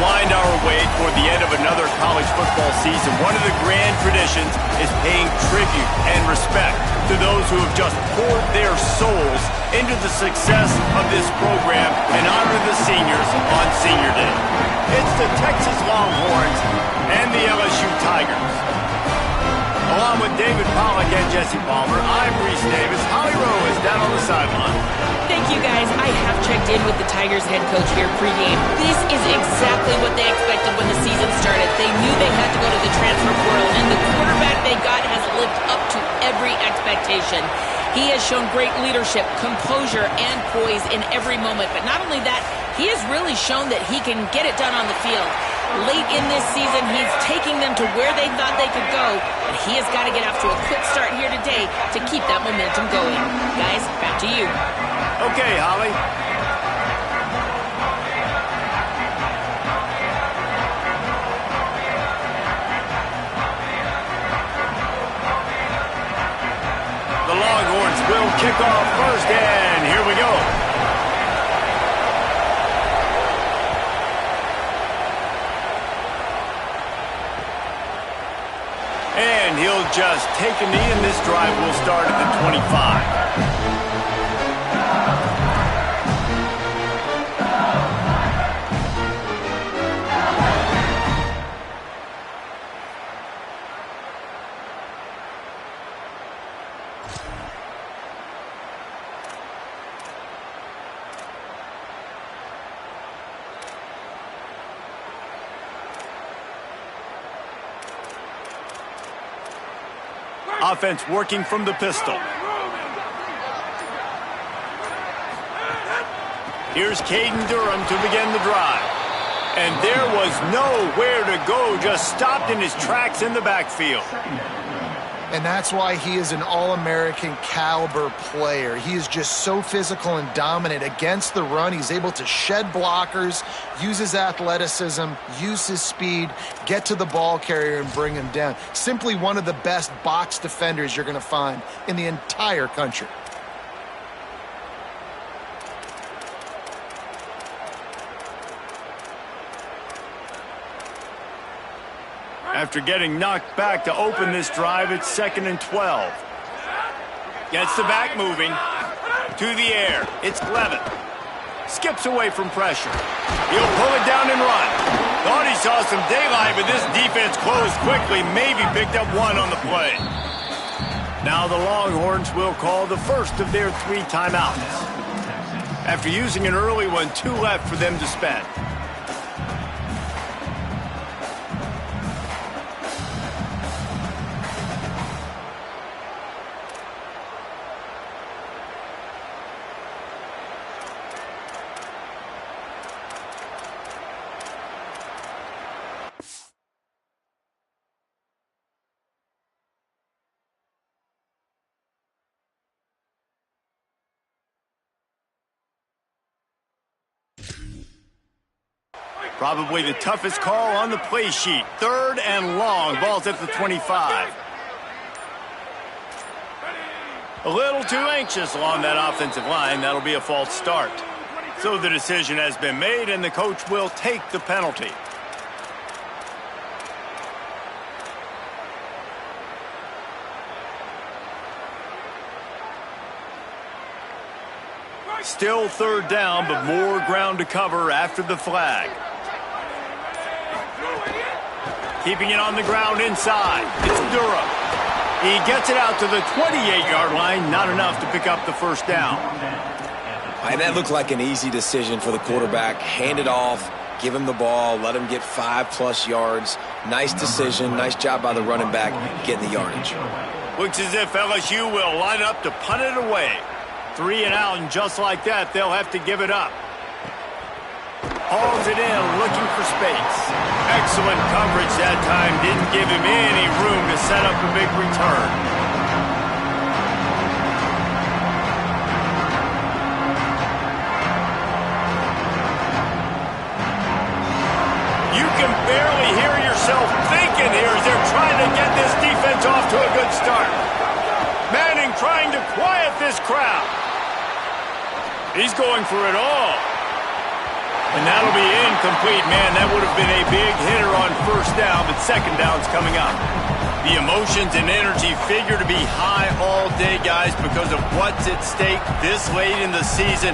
wind our way toward the end of another college football season, one of the grand traditions is paying tribute and respect to those who have just poured their souls into the success of this program and honor the seniors on Senior Day. It's the Texas Longhorns and the LSU Tigers. Along with David Pollack and Jesse Palmer, I'm Reese Davis. Holly Rowe is down on the sideline. Thank you, guys. I have checked in with the Tigers head coach here pregame. This is exactly what they expected when the season started. They knew they had to go to the transfer portal, and the quarterback they got has lived up to every expectation. He has shown great leadership, composure, and poise in every moment. But not only that, he has really shown that he can get it done on the field. Late in this season, he's taking them to where they thought they could go, but he has got to get off to a quick start here today to keep that momentum going. Guys, back to you. Okay, Holly. The Longhorns will kick off first, and here we go. And he'll just take a knee, and this drive will start at the 25. Offense working from the pistol. Here's Caden Durham to begin the drive. And there was nowhere to go, just stopped in his tracks in the backfield. And that's why he is an All-American caliber player. He is just so physical and dominant against the run. He's able to shed blockers, use his athleticism, use his speed, get to the ball carrier and bring him down. Simply one of the best box defenders you're going to find in the entire country. After getting knocked back to open this drive, it's 2nd and 12. Gets the back moving. To the air. It's Levin. Skips away from pressure. He'll pull it down and run. Thought he saw some daylight, but this defense closed quickly. Maybe picked up one on the play. Now the Longhorns will call the first of their 3 timeouts. After using an early one, 2 left for them to spend. Probably the toughest call on the play sheet. 3rd and long. Ball's at the 25. A little too anxious along that offensive line. That'll be a false start. So the decision has been made, and the coach will take the penalty. Still 3rd down, but more ground to cover after the flag. Keeping it on the ground inside. It's Durham. He gets it out to the 28-yard line. Not enough to pick up the first down. And that looked like an easy decision for the quarterback. Hand it off, give him the ball, let him get 5+ yards. Nice decision. Nice job by the running back getting the yardage. Looks as if LSU will line up to punt it away. 3 and out, and just like that, they'll have to give it up. Hauls it in, looking for space. Excellent coverage that time. Didn't give him any room to set up a big return. You can barely hear yourself thinking here as they're trying to get this defense off to a good start. Manning trying to quiet this crowd. He's going for it all. And that'll be incomplete. Man, that would have been a big hitter on first down, but second down's coming up. The emotions and energy figure to be high all day, guys, because of what's at stake this late in the season.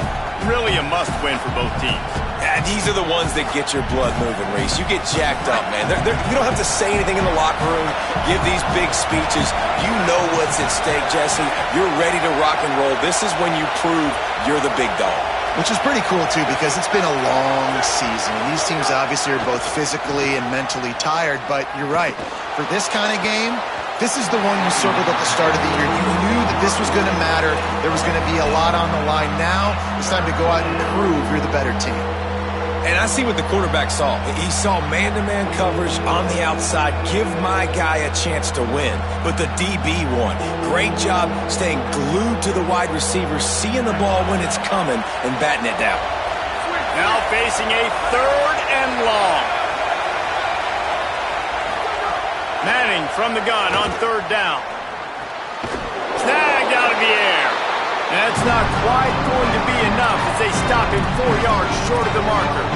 Really a must-win for both teams. Yeah, these are the ones that get your blood moving, Reese. You get jacked up, man. You don't have to say anything in the locker room, give these big speeches. You know what's at stake, Jesse. You're ready to rock and roll. This is when you prove you're the big dog. Which is pretty cool, too, because it's been a long season. And these teams obviously are both physically and mentally tired, but you're right. For this kind of game, this is the one you circled at the start of the year. You knew that this was going to matter. There was going to be a lot on the line. Now it's time to go out and prove you're the better team. And I see what the quarterback saw. He saw man-to-man coverage on the outside. Give my guy a chance to win. But the DB won. Great job staying glued to the wide receiver, seeing the ball when it's coming, and batting it down. Now facing a 3rd and long. Manning from the gun on 3rd down. Snagged out of the air. That's not quite going to be enough as they stop him 4 yards short of the marker.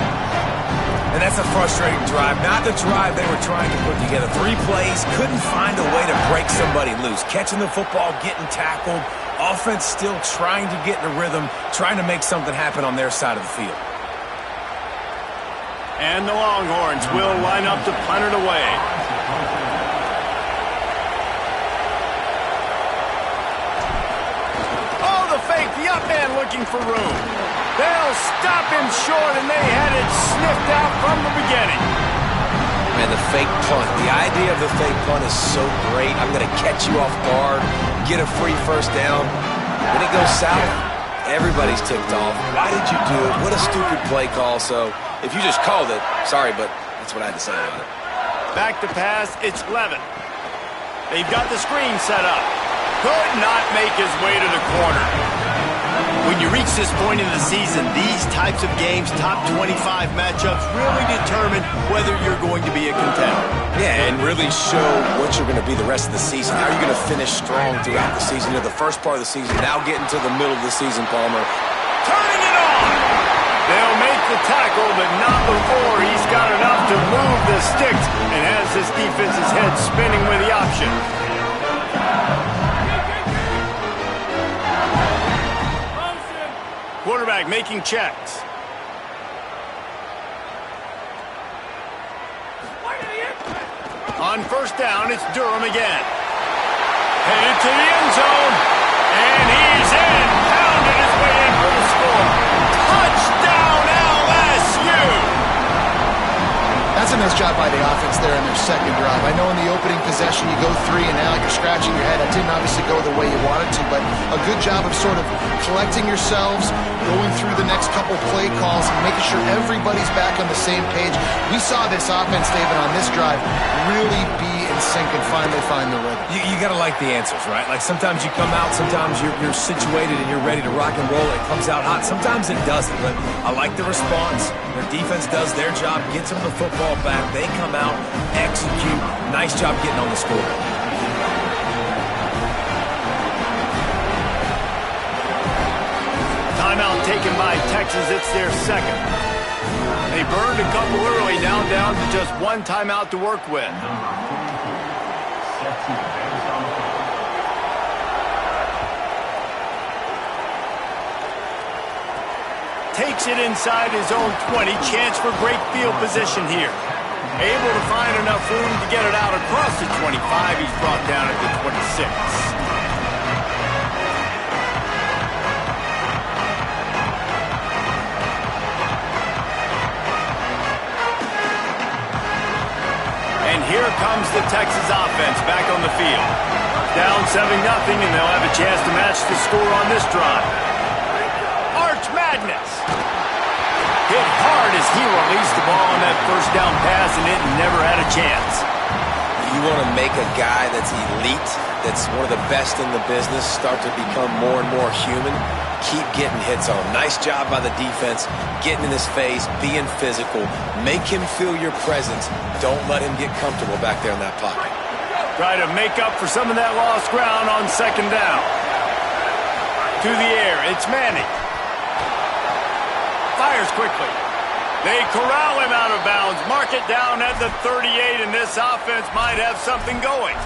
And that's a frustrating drive. Not the drive they were trying to put together. 3 plays, couldn't find a way to break somebody loose. Catching the football, getting tackled. Offense still trying to get in a rhythm, trying to make something happen on their side of the field. And the Longhorns will line up to punt it away. Fake the up man looking for room. They'll stop him short, and they had it sniffed out from the beginning. Man, the fake punt. The idea of the fake punt is so great. I'm going to catch you off guard, get a free first down. When it goes south, everybody's ticked off. Why did you do it? What a stupid play call. So if you just called it, sorry, but that's what I had to say about it. Back to pass, it's Levin. They've got the screen set up. Could not make his way to the corner. When you reach this point in the season, these types of games, top 25 matchups, really determine whether you're going to be a contender. Yeah, and really show what you're going to be the rest of the season. How are you going to finish strong throughout the season? The first part of the season, now getting to the middle of the season, Palmer. Turning it on! They'll make the tackle, but not before he's got enough to move the sticks and has this defense's head spinning with the option. Quarterback making checks. On first down, it's Durham again. Headed to the end zone. And he's in. Pounded his way in for the score. Touchdown, LSU! That's a nice job by the offense there in their second drive. I know in the opening possession you go 3 and out, you're scratching your head. That didn't obviously go the way you wanted to, but a good job of sort of collecting yourselves, going through the next couple play calls, and making sure everybody's back on the same page. We saw this offense, David, on this drive really be in sync and finally find the rhythm. You got to like the answers, right? Like sometimes you come out, sometimes you're situated and you're ready to rock and roll. It comes out hot. Sometimes it doesn't, but I like the response. Their defense does their job, gets them the football back. They come out, execute. Nice job getting on the score. Timeout taken by Texas. It's their second. They burned a couple early, now down to just 1 timeout to work with. Takes it inside his own 20. Chance for great field position here. Able to find enough room to get it out across the 25. He's brought down at the 26. And here comes the Texas offense back on the field. Down 7-0, and they'll have a chance to match the score on this drive. Arch Madness. Hit hard as he released the ball on that first down pass, and it never had a chance. You want to make a guy that's elite, that's one of the best in the business, start to become more and more human. Keep getting hits on him. Nice job by the defense, getting in his face, being physical. Make him feel your presence. Don't let him get comfortable back there in that pocket. Try to make up for some of that lost ground on second down. To the air, it's Manning. Fires quickly. They corral him out of bounds. Mark it down at the 38, and this offense might have something going.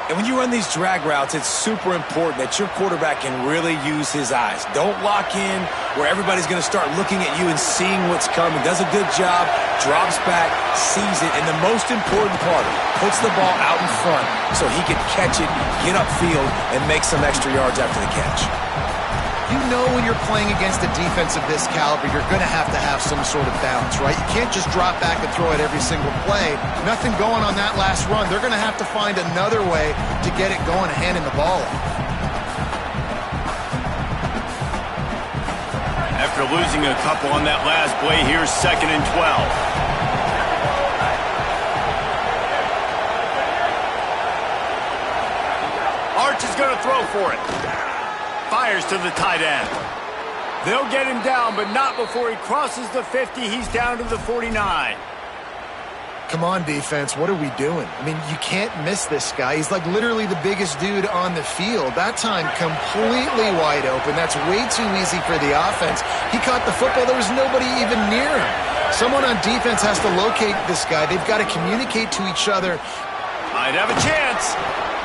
And when you run these drag routes, it's super important that your quarterback can really use his eyes. Don't lock in where everybody's going to start looking at you and seeing what's coming. Does a good job, drops back, sees it, and the most important part, puts the ball out in front so he can catch it, get upfield, and make some extra yards after the catch. You know when you're playing against a defense of this caliber, you're going to have some sort of balance, right? You can't just drop back and throw it every single play. Nothing going on that last run. They're going to have to find another way to get it going, handing the ball off. After losing a couple on that last play, here's 2nd and 12. Arch is going to throw for it. Fires to the tight end. They'll get him down, but not before he crosses the 50. He's down to the 49. Come on, defense. What are we doing? I mean, you can't miss this guy. He's like literally the biggest dude on the field. That time, completely wide open. That's way too easy for the offense. He caught the football. There was nobody even near him. Someone on defense has to locate this guy. They've got to communicate to each other. Might have a chance.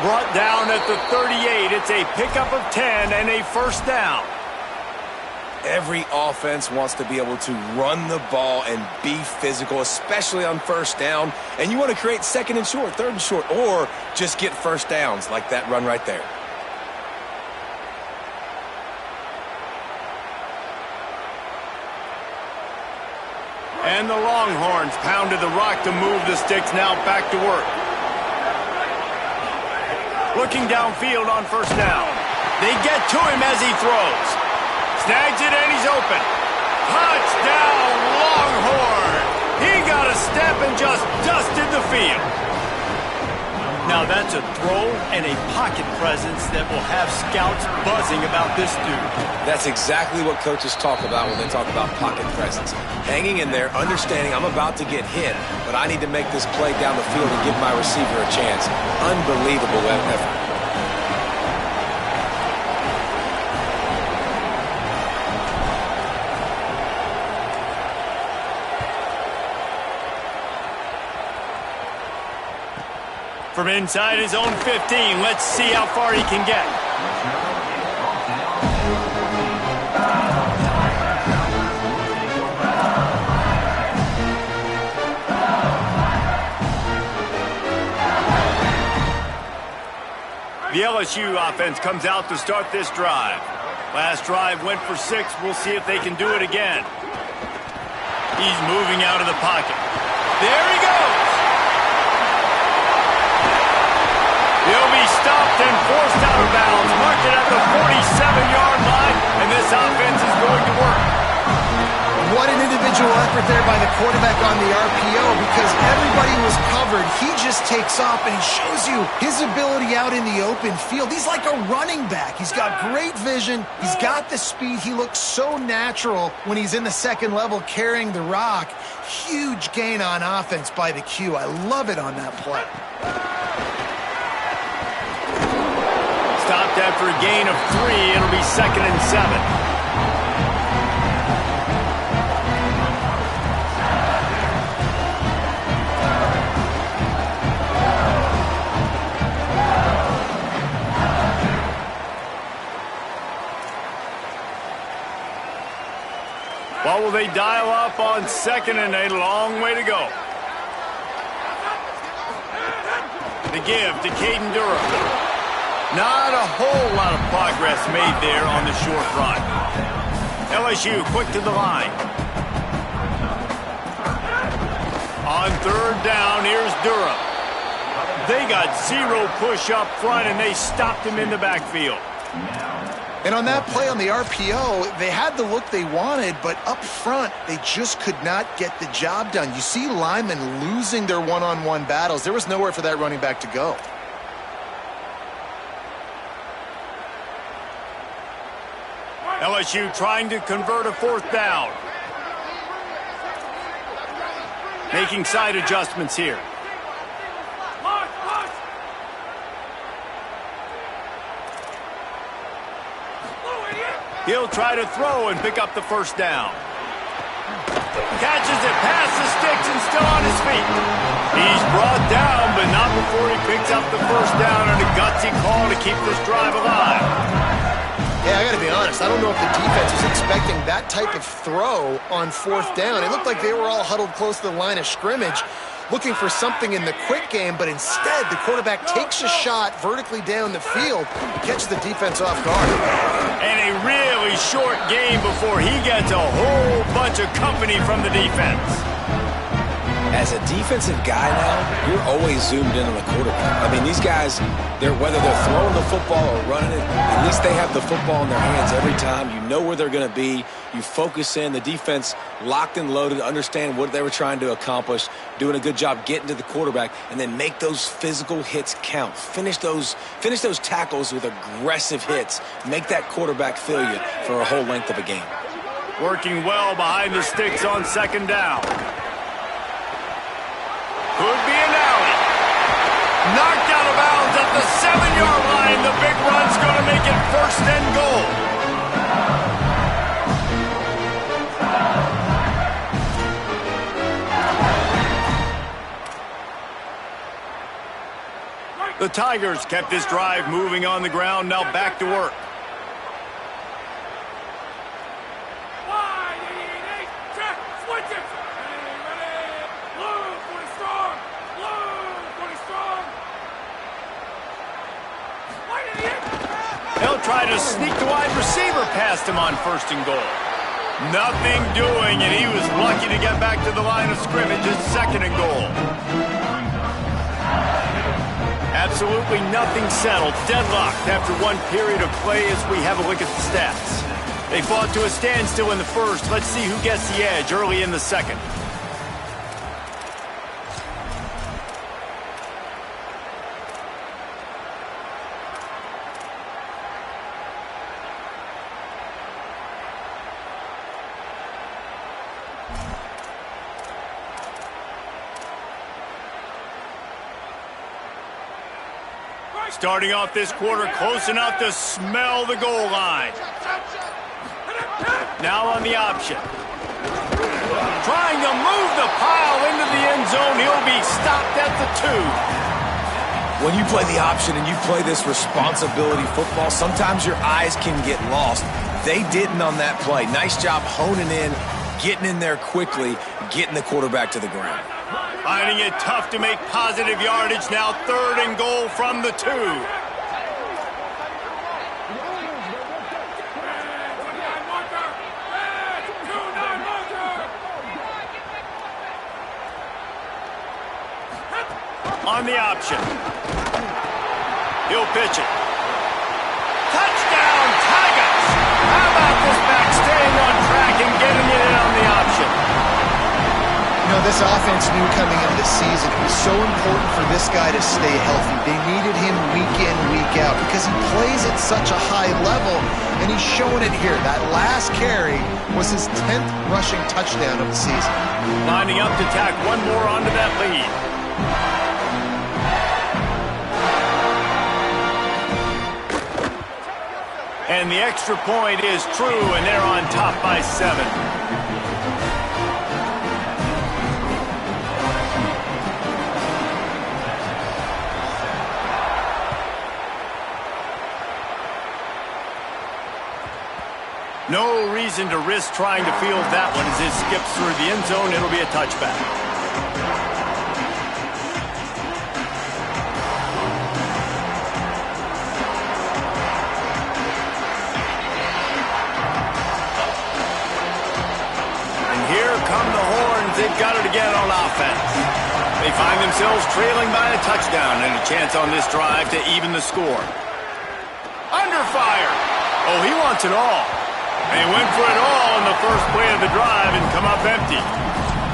Brought down at the 38. It's a pickup of 10 and a first down. Every offense wants to be able to run the ball and be physical, especially on first down. And you want to create 2nd and short, 3rd and short, or just get first downs like that run right there. And the Longhorns pounded the rock to move the sticks, now back to work. Looking downfield on first down. They get to him as he throws. Snags it and he's open. Touchdown, Longhorn! He got a step and just dusted the field. Now that's a throw and a pocket presence that will have scouts buzzing about this dude. That's exactly what coaches talk about when they talk about pocket presence. Hanging in there, understanding I'm about to get hit, but I need to make this play down the field and give my receiver a chance. Unbelievable effort. From inside his own 15, let's see how far he can get. The LSU offense comes out to start this drive. Last drive went for 6. We'll see if they can do it again. He's moving out of the pocket. There he goes. He'll be stopped and forced out of bounds. Marked it at the 47-yard line, and this offense is going to work. What an individual effort there by the quarterback on the RPO, because everybody was covered. He just takes off, and he shows you his ability out in the open field. He's like a running back. He's got great vision. He's got the speed. He looks so natural when he's in the second level carrying the rock. Huge gain on offense by the Q. I love it on that play. Stopped after a gain of 3. It'll be 2nd and 7. What will they dial up on 2nd and 8? A long way to go. The give to Caden Durham. Not a whole lot of progress made there on the short run. LSU quick to the line. On 3rd down, here's Durham. They got 0 push up front, and they stopped him in the backfield. And on that play on the RPO, they had the look they wanted, but up front, they just could not get the job done. You see linemen losing their one-on-one battles. There was nowhere for that running back to go. LSU trying to convert a 4th down. Making side adjustments here. He'll try to throw and pick up the 1st down. Catches it past the sticks and still on his feet. He's brought down, but not before he picks up the first down and a gutsy call to keep this drive alive. Yeah, I got to be honest. I don't know if the defense was expecting that type of throw on fourth down. It looked like they were all huddled close to the line of scrimmage, looking for something in the quick game, but instead the quarterback takes a shot vertically down the field, catches the defense off guard. And a really short game before he gets a whole bunch of company from the defense. As a defensive guy now, you're always zoomed in on the quarterback. I mean, these guys, whether they're throwing the football or running it, at least they have the football in their hands every time. You know where they're going to be. You focus in. The defense locked and loaded, understand what they were trying to accomplish, doing a good job getting to the quarterback, and then make those physical hits count. Finish those tackles with aggressive hits. Make that quarterback feel you for a whole length of a game. Working well behind the sticks on second down. Could be an alley. Knocked out of bounds at the 7-yard line. The big run's going to make it first and goal. The Tigers kept this drive moving on the ground. Now back to work. They'll try to sneak the wide receiver past him on first and goal. Nothing doing, and he was lucky to get back to the line of scrimmage at second and goal. Absolutely nothing settled. Deadlocked after one period of play as we have a look at the stats. They fought to a standstill in the first. Let's see who gets the edge early in the second. Starting off this quarter close enough to smell the goal line. Now on the option. Trying to move the pile into the end zone. He'll be stopped at the 2. When you play the option and you play this responsibility football, sometimes your eyes can get lost. They didn't on that play. Nice job honing in, getting in there quickly, getting the quarterback to the ground. Finding it tough to make positive yardage. Now third and goal from the 2. On the option. He'll pitch it. Touchdown, Tigers! How about this back staying on track and getting it in on the option? You know, this offense knew coming into the season it was so important for this guy to stay healthy. They needed him week in, week out because he plays at such a high level, and he's showing it here. That last carry was his 10th rushing touchdown of the season. Lining up to tack one more onto that lead. And the extra point is true, and they're on top by 7. No reason to risk trying to field that one as it skips through the end zone. It'll be a touchback. And here come the horns. They've got it again on offense. They find themselves trailing by a touchdown and a chance on this drive to even the score. Under fire. Oh, he wants it all. They went for it all in the first play of the drive and come up empty.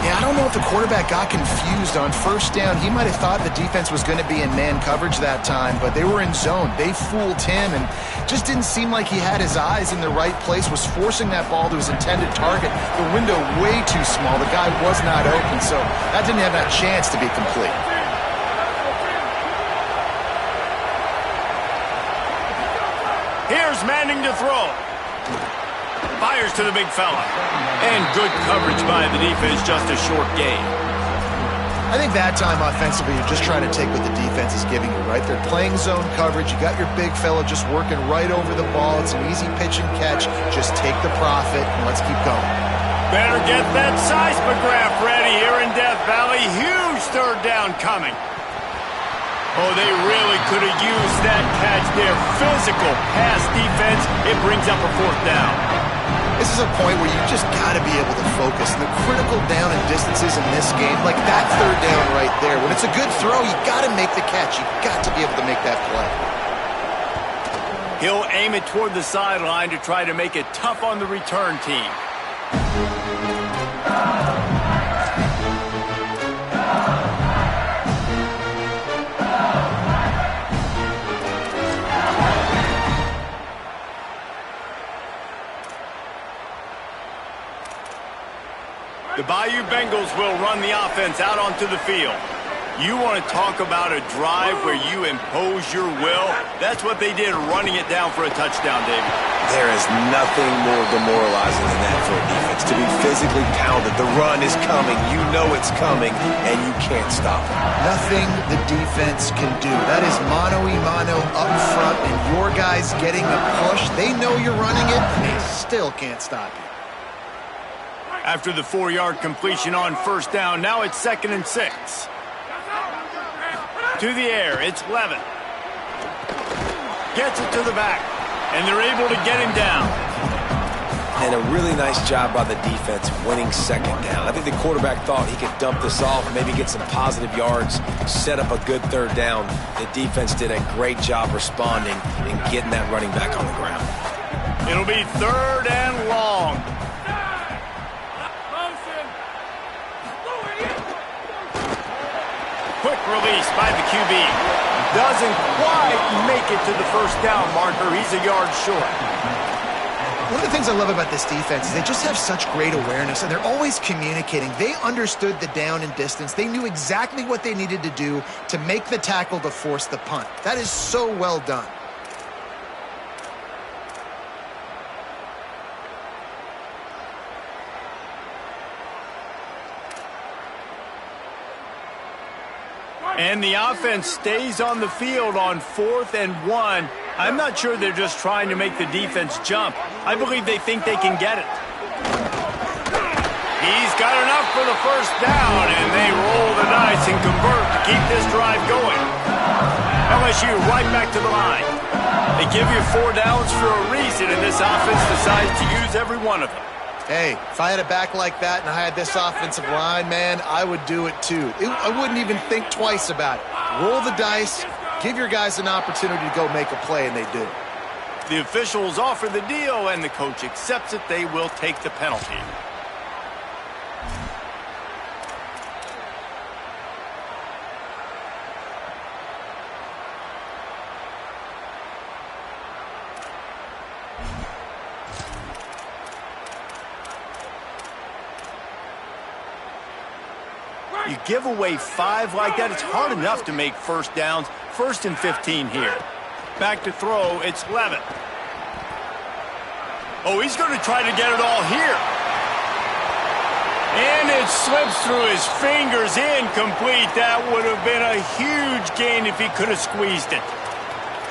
Yeah, I don't know if the quarterback got confused on first down. He might have thought the defense was going to be in man coverage that time, but they were in zone. They fooled him and just didn't seem like he had his eyes in the right place, was forcing that ball to his intended target. The window way too small. The guy was not open, so that didn't have that chance to be complete. Here's Manning to throw. Fires Fires to the big fella. And good coverage by the defense, just a short gain. I think that time offensively, you're just trying to take what the defense is giving you, right? They're playing zone coverage. You got your big fella just working right over the ball. It's an easy pitch and catch. Just take the profit, and let's keep going. Better get that seismograph ready here in Death Valley. Huge third down coming. Oh, they really could have used that catch there. Physical pass defense. It brings up a fourth down. This is a point where you just got to be able to focus. And the critical down and distances in this game, like that third down right there, when it's a good throw, you got to make the catch. You got to be able to make that play. He'll aim it toward the sideline to try to make it tough on the return team. The Bayou Bengals will run the offense out onto the field. You want to talk about a drive where you impose your will? That's what they did, running it down for a touchdown, David. There is nothing more demoralizing than that for a defense. To be physically pounded, the run is coming, you know it's coming, and you can't stop it. Nothing the defense can do. That is mano-a-mano up front, and your guys getting the push. They know you're running it, and they still can't stop you. After the 4-yard completion on first down, now it's 2nd and 6. To the air, it's Levin. Gets it to the back, and they're able to get him down. And a really nice job by the defense winning second down. I think the quarterback thought he could dump this off, maybe get some positive yards, set up a good third down. The defense did a great job responding and getting that running back on the ground. It'll be 3rd and long. Quick release by the QB. Doesn't quite make it to the first down marker. He's a yard short. One of the things I love about this defense is they just have such great awareness, and they're always communicating. They understood the down and distance. They knew exactly what they needed to do to make the tackle to force the punt. That is so well done. And the offense stays on the field on 4th and 1. I'm not sure they're just trying to make the defense jump. I believe they think they can get it. He's got enough for the first down, and they roll the dice and convert to keep this drive going. LSU right back to the line. They give you 4 downs for a reason, and this offense decides to use every one of them. Hey, if I had a back like that and I had this offensive line, man, I would do it too. I wouldn't even think twice about it. Roll the dice, give your guys an opportunity to go make a play, and they do. The officials offer the deal, and the coach accepts it. They will take the penalty. You give away 5 like that, it's hard enough to make first downs. 1st and 15 here. Back to throw, it's Levin. Oh, he's going to try to get it all here. And it slips through his fingers, incomplete. That would have been a huge gain if he could have squeezed it.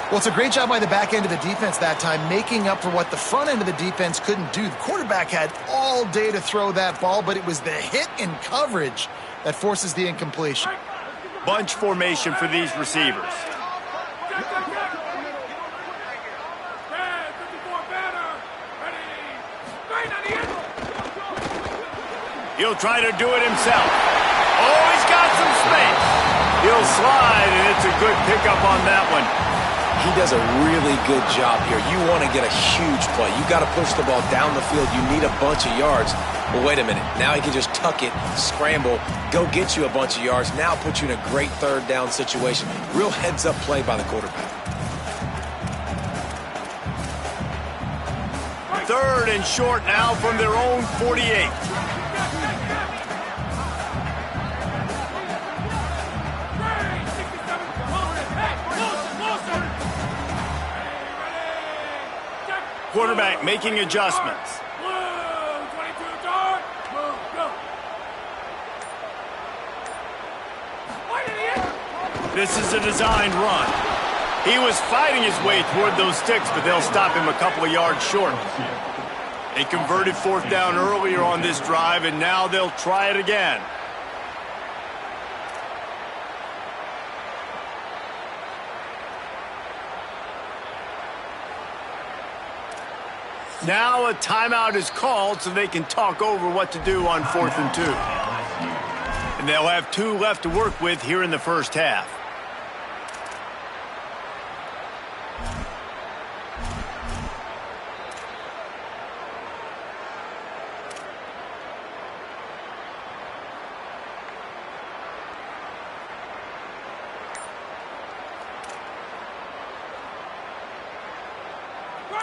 Well, it's a great job by the back end of the defense that time, making up for what the front end of the defense couldn't do. The quarterback had all day to throw that ball, but it was the hit and coverage that forces the incompletion. Bunch formation for these receivers. He'll try to do it himself. Oh, he's got some space. He'll slide, and it's a good pickup on that one. He does a really good job here. You want to get a huge play. You got to push the ball down the field. You need a bunch of yards. But wait a minute. Now he can just tuck it, scramble, go get you a bunch of yards. Now put you in a great third down situation. Real heads-up play by the quarterback. 3rd and short now from their own 48. Quarterback making adjustments. This is a designed run. He was fighting his way toward those sticks, but they'll stop him a couple of yards short. They converted 4th down earlier on this drive, and now they'll try it again. Now a timeout is called so they can talk over what to do on 4th and 2. And they'll have 2 left to work with here in the first half.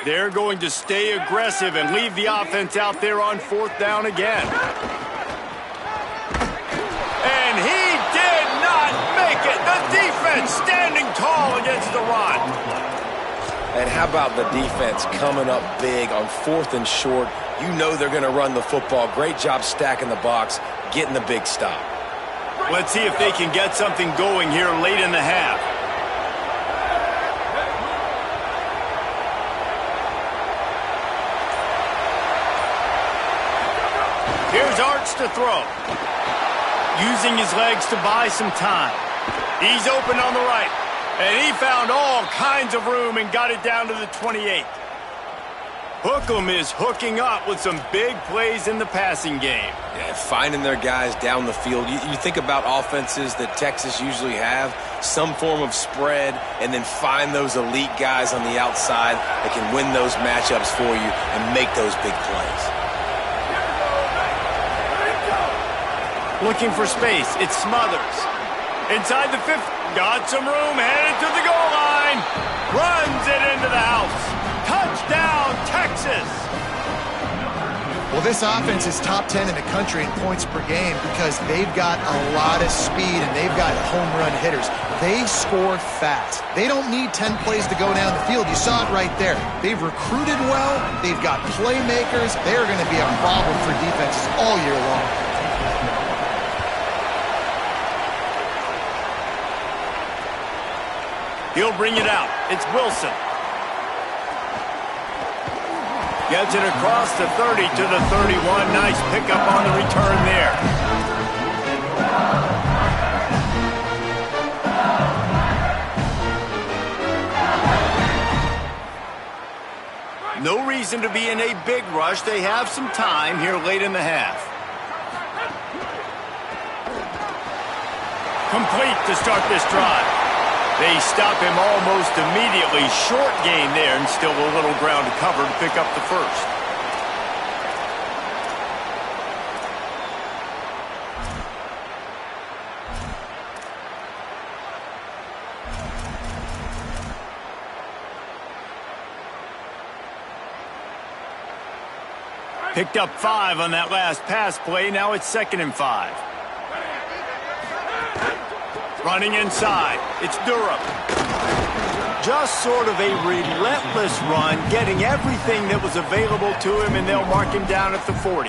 They're going to stay aggressive and leave the offense out there on 4th down again. And he did not make it. The defense standing tall against the run. And how about the defense coming up big on 4th and short? You know they're going to run the football. Great job stacking the box, getting the big stop. Let's see if they can get something going here late in the half. Here's Arts to throw. Using his legs to buy some time. He's open on the right. And he found all kinds of room and got it down to the 28. Hookem is hooking up with some big plays in the passing game. Yeah, finding their guys down the field. You think about offenses that Texas usually have, some form of spread, and then find those elite guys on the outside that can win those matchups for you and make those big plays. Looking for space. It's Smothers. Inside the 50. Got some room. Headed to the goal line. Runs it into the house. Touchdown, Texas. Well, this offense is top 10 in the country in points per game because they've got a lot of speed and they've got home run hitters. They score fast. They don't need 10 plays to go down the field. You saw it right there. They've recruited well. They've got playmakers. They're going to be a problem for defenses all year long. He'll bring it out. It's Wilson. Gets it across the 30 to the 31. Nice pickup on the return there. No reason to be in a big rush. They have some time here late in the half. Complete to start this drive. They stop him almost immediately. Short gain there and still a little ground to cover to pick up the first. Picked up 5 on that last pass play. Now it's 2nd and 5. Running inside, it's Durham. Just sort of a relentless run, getting everything that was available to him, and they'll mark him down at the 40.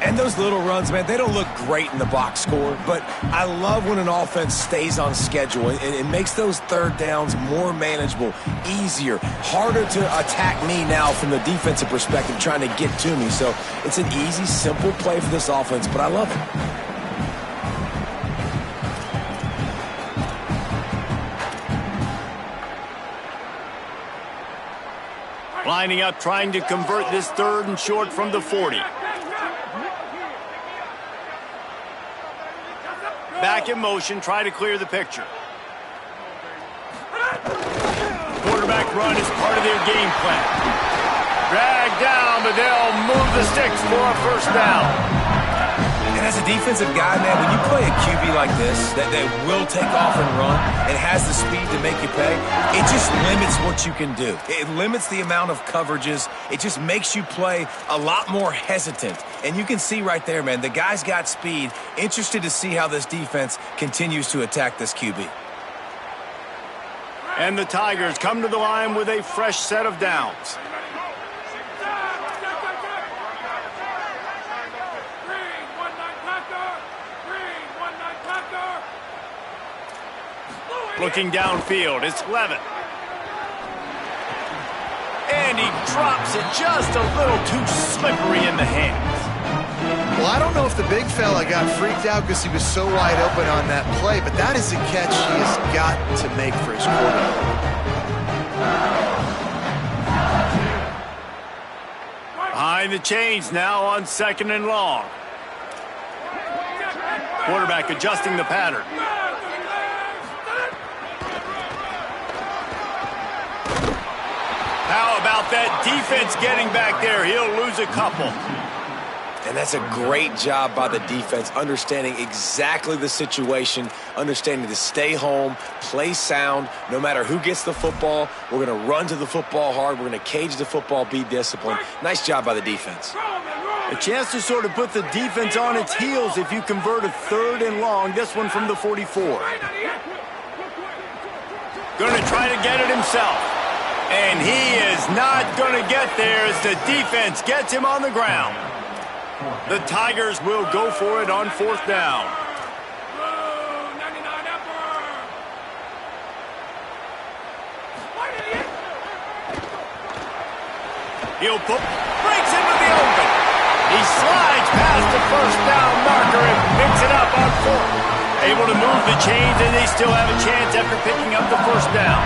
And those little runs, man, they don't look great in the box score, but I love when an offense stays on schedule and it makes those 3rd downs more manageable, easier, harder to attack me now from the defensive perspective trying to get to me. So it's an easy, simple play for this offense, but I love it. Lining up, trying to convert this 3rd and short from the 40. Back in motion, try to clear the picture. Quarterback run is part of their game plan. Dragged down, but they'll move the sticks for a first down. And as a defensive guy, man, when you play a QB like this that will take off and run and has the speed to make you pay, it just limits what you can do. It limits the amount of coverages. It just makes you play a lot more hesitant. And you can see right there, man, the guy's got speed. Interested to see how this defense continues to attack this QB. And the Tigers come to the line with a fresh set of downs. Looking downfield, it's Levitt. And he drops it just a little too slippery in the hands. Well, I don't know if the big fella got freaked out because he was so wide open on that play, but that is a catch he has got to make for his quarterback. Behind the chains now on 2nd and long. Quarterback adjusting the pattern. How about that defense getting back there? He'll lose a couple. And that's a great job by the defense, understanding exactly the situation, understanding to stay home, play sound. No matter who gets the football, we're going to run to the football hard. We're going to cage the football, be disciplined. Nice job by the defense. A chance to sort of put the defense on its heels if you convert a 3rd and long. This one from the 44. Going to try to get it himself. And he is not going to get there as the defense gets him on the ground. The Tigers will go for it on 4th down. He'll breaks into the open. He slides past the 1st down marker and picks it up on 4th. Able to move the chains, and they still have a chance after picking up the 1st down.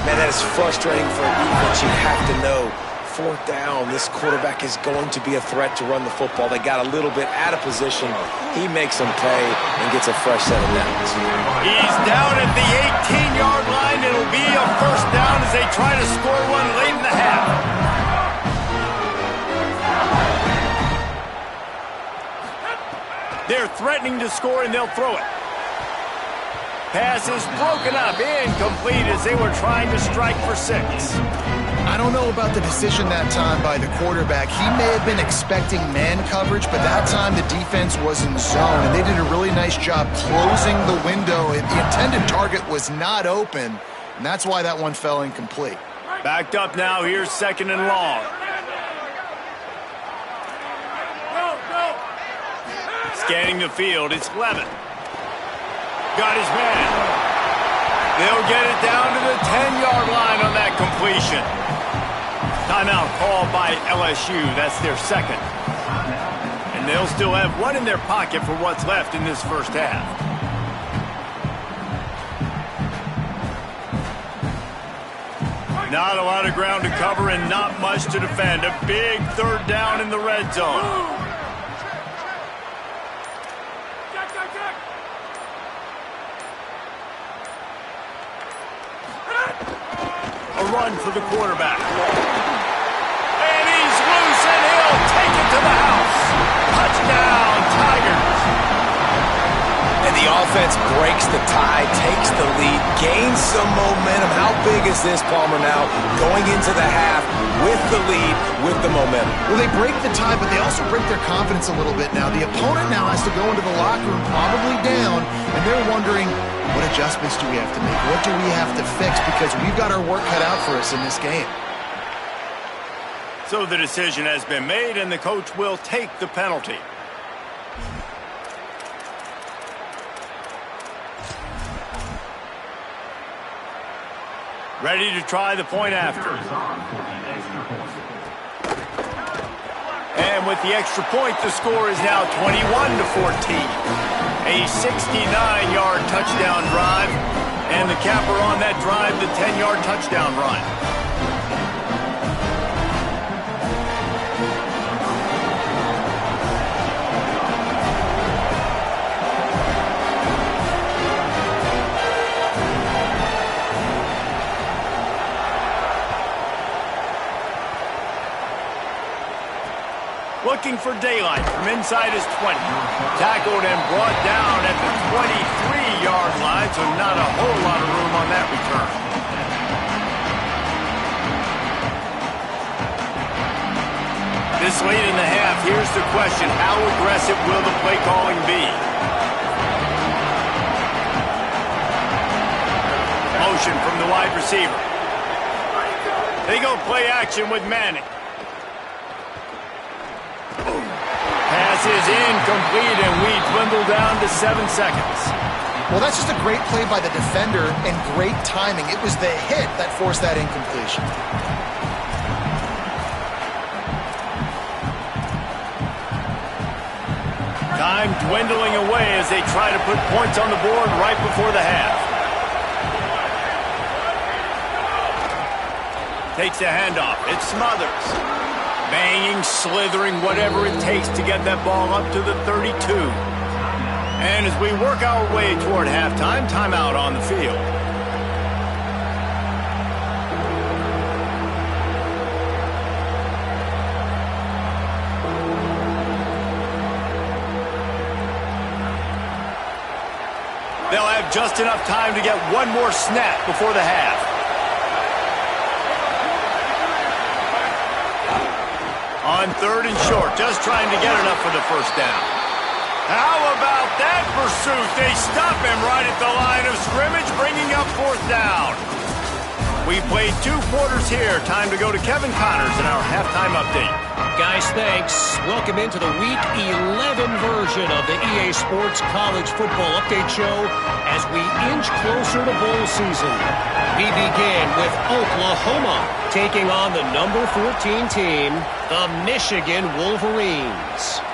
Man, that is frustrating for a defense. You have to know 4th down, this quarterback is going to be a threat to run the football. They got a little bit out of position. He makes them pay and gets a fresh set of downs. He's down at the 18-yard line. It'll be a 1st down as they try to score one late in the half. They're threatening to score, and they'll throw it. Pass is broken up, incomplete as they were trying to strike for 6. I don't know about the decision that time by the quarterback. He may have been expecting man coverage, but that time the defense was in zone, and they did a really nice job closing the window. The intended target was not open, and that's why that one fell incomplete. Backed up now, here's 2nd and long. Scanning the field, it's Levitt. Got his man. They'll get it down to the 10-yard line on that completion. Timeout called by LSU. That's their 2nd. And they'll still have one in their pocket for what's left in this 1st half. Not a lot of ground to cover and not much to defend. A big 3rd down in the red zone. Run for the quarterback. And he's loose, and he'll take it to the house. Touchdown, Tigers. And the offense breaks the tie, takes the lead, gains some momentum. How big is this, Palmer, now? Going into the half with the lead, with the momentum. Well, they break the tie, but they also break their confidence a little bit now. The opponent now has to go into the locker room probably down, and they're wondering, what adjustments do we have to make? What do we have to fix? Because we've got our work cut out for us in this game. So the decision has been made, and the coach will take the penalty. Ready to try the point after. And with the extra point, the score is now 21-14. A 69-yard touchdown drive, and the capper on that drive, the 10-yard touchdown run. Looking for daylight from inside his 20. Tackled and brought down at the 23-yard line, so not a whole lot of room on that return. This late in the half, here's the question. How aggressive will the play calling be? Motion from the wide receiver. They go play action with Manning. Pass is incomplete, and we dwindle down to 7 seconds. Well, that's just a great play by the defender and great timing. It was the hit that forced that incompletion. Time dwindling away as they try to put points on the board right before the half. Takes the handoff. It Smothers. Banging, slithering, whatever it takes to get that ball up to the 32. And as we work our way toward halftime, timeout on the field. They'll have just enough time to get one more snap before the half. On 3rd and short, just trying to get enough for the first down. How about that pursuit? They stop him right at the line of scrimmage, bringing up 4th down. We played 2 quarters here. Time to go to Kevin Connors in our halftime update. Guys, thanks. Welcome into the Week 11 version of the EA Sports College Football Update Show as we inch closer to bowl season. We begin with Oklahoma taking on the number 14 team, the Michigan Wolverines.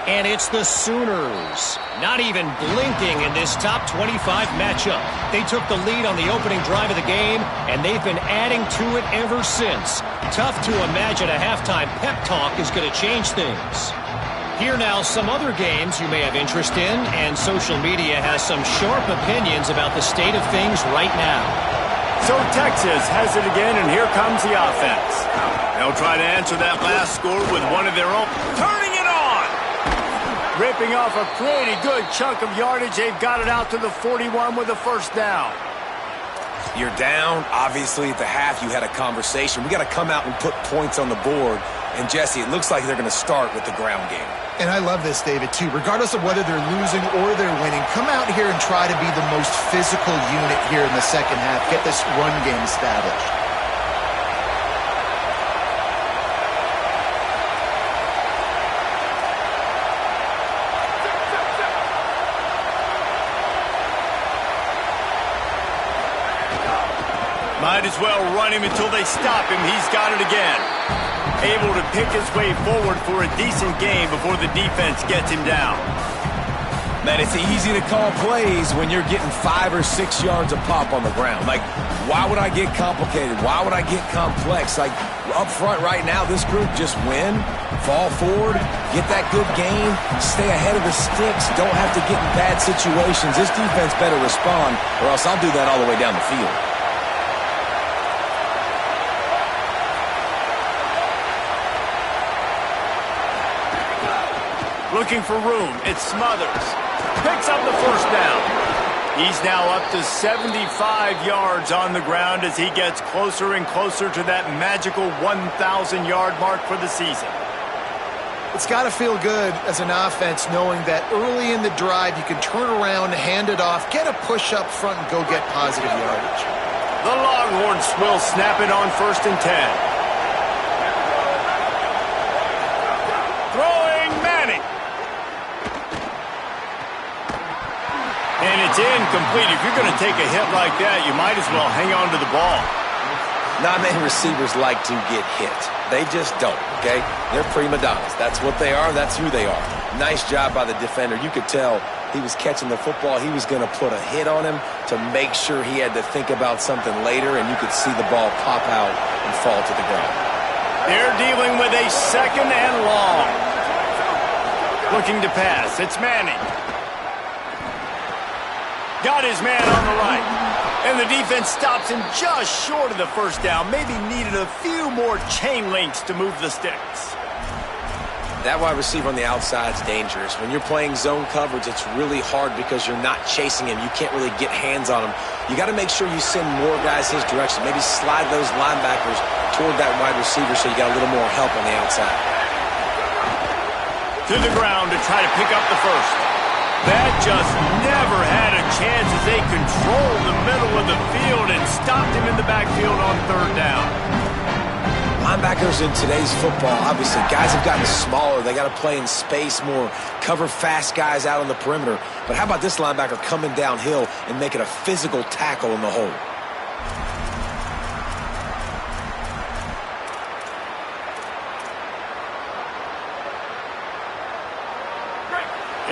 And it's the Sooners, not even blinking in this top 25 matchup. They took the lead on the opening drive of the game, and they've been adding to it ever since. Tough to imagine a halftime pep talk is going to change things. Here now, some other games you may have interest in, and social media has some sharp opinions about the state of things right now. So Texas has it again, and here comes the offense. They'll try to answer that last score with one of their own. Turning it on! Ripping off a pretty good chunk of yardage. They've got it out to the 41 with a first down. You're down. Obviously, at the half, you had a conversation. We got to come out and put points on the board. And, Jesse, it looks like they're going to start with the ground game. And I love this, David, too. Regardless of whether they're losing or they're winning, come out here and try to be the most physical unit here in the second half. Get this run game established. Might as well run him until they stop him. He's got it again. Able to pick his way forward for a decent game before the defense gets him down. Man, it's easy to call plays when you're getting 5 or 6 yards a pop on the ground. Like, why would I get complicated? Why would I get complex? Like, up front right now, this group just win, fall forward, get that good game, stay ahead of the sticks, don't have to get in bad situations. This defense better respond, or else I'll do that all the way down the field. Looking for room. It's Smothers. Picks up the first down. He's now up to 75 yards on the ground as he gets closer and closer to that magical 1,000-yard mark for the season. It's got to feel good as an offense knowing that early in the drive you can turn around, hand it off, get a push up front, and go get positive yardage. The Longhorns will snap it on 1st and 10. And it's incomplete. If you're going to take a hit like that, you might as well hang on to the ball. Not many receivers like to get hit. They just don't, okay? They're prima donnas. That's what they are. That's who they are. Nice job by the defender. You could tell he was catching the football. He was going to put a hit on him to make sure he had to think about something later, and you could see the ball pop out and fall to the ground. They're dealing with a 2nd and long. Looking to pass. It's Manning. Got his man on the right. And the defense stops him just short of the first down. Maybe needed a few more chain links to move the sticks. That wide receiver on the outside is dangerous. When you're playing zone coverage, it's really hard because you're not chasing him. You can't really get hands on him. You got to make sure you send more guys his direction. Maybe slide those linebackers toward that wide receiver so you got a little more help on the outside. To the ground to try to pick up the first. That just never had a chance as they controlled the middle of the field and stopped him in the backfield on 3rd down. Linebackers in today's football, obviously, guys have gotten smaller. They got to play in space more, cover fast guys out on the perimeter. But how about this linebacker coming downhill and making a physical tackle in the hole?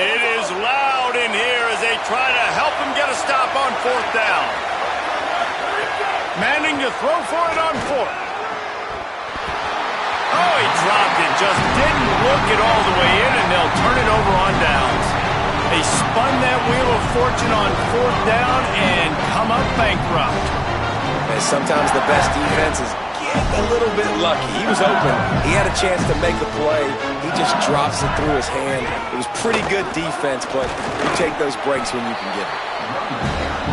It is loud in here as they try to help him get a stop on 4th down. Manning to throw for it on 4th. Oh, he dropped it. Just didn't look it all the way in, and they'll turn it over on downs. They spun that wheel of fortune on 4th down and come up bankrupt. And sometimes the best defense is getting a little bit lucky. He was open. He had a chance to make the play. He just drops it through his hand. It was pretty good defense, but you take those breaks when you can get them.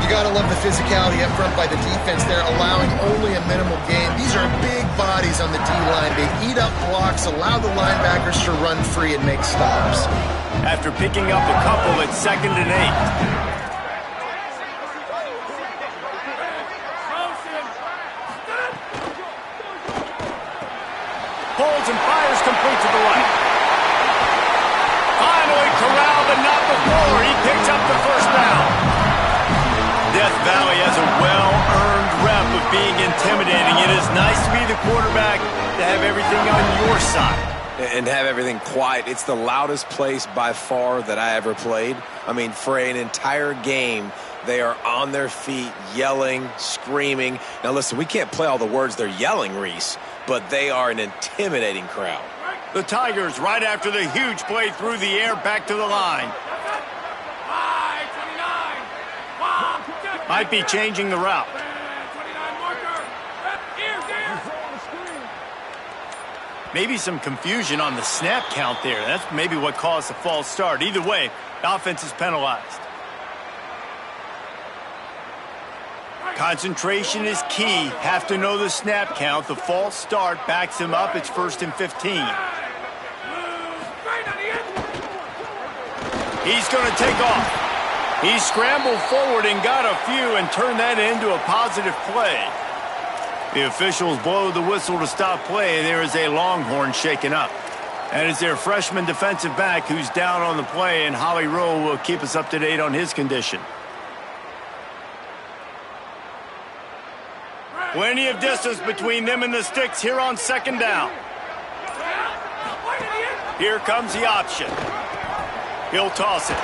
You got to love the physicality up front by the defense there, allowing only a minimal gain. These are big bodies on the D-line. They eat up blocks, allow the linebackers to run free and make stops. After picking up a couple at 2nd and 8. Holds and fires complete to the right. Finally corralled, but not before. He picks up the 1st down. Death Valley has a well-earned rep of being intimidating. It is nice to be the quarterback, to have everything on your side. And have everything quiet. It's the loudest place by far that I ever played. I mean, for an entire game, they are on their feet, yelling, screaming. Now, listen, we can't play all the words they're yelling, Reese, but they are an intimidating crowd. The Tigers, right after the huge play through the air, back to the line. Might be changing the route. Maybe some confusion on the snap count there. That's maybe what caused the false start. Either way, the offense is penalized. Concentration is key. Have to know the snap count. The false start backs him up. It's 1st and 15. He's going to take off. He scrambled forward and got a few and turned that into a positive play. The officials blow the whistle to stop play. There is a Longhorn shaken up. And it's their freshman defensive back who's down on the play, and Holly Rowe will keep us up to date on his condition. Plenty of distance between them and the sticks here on 2nd down. Here comes the option. He'll toss it.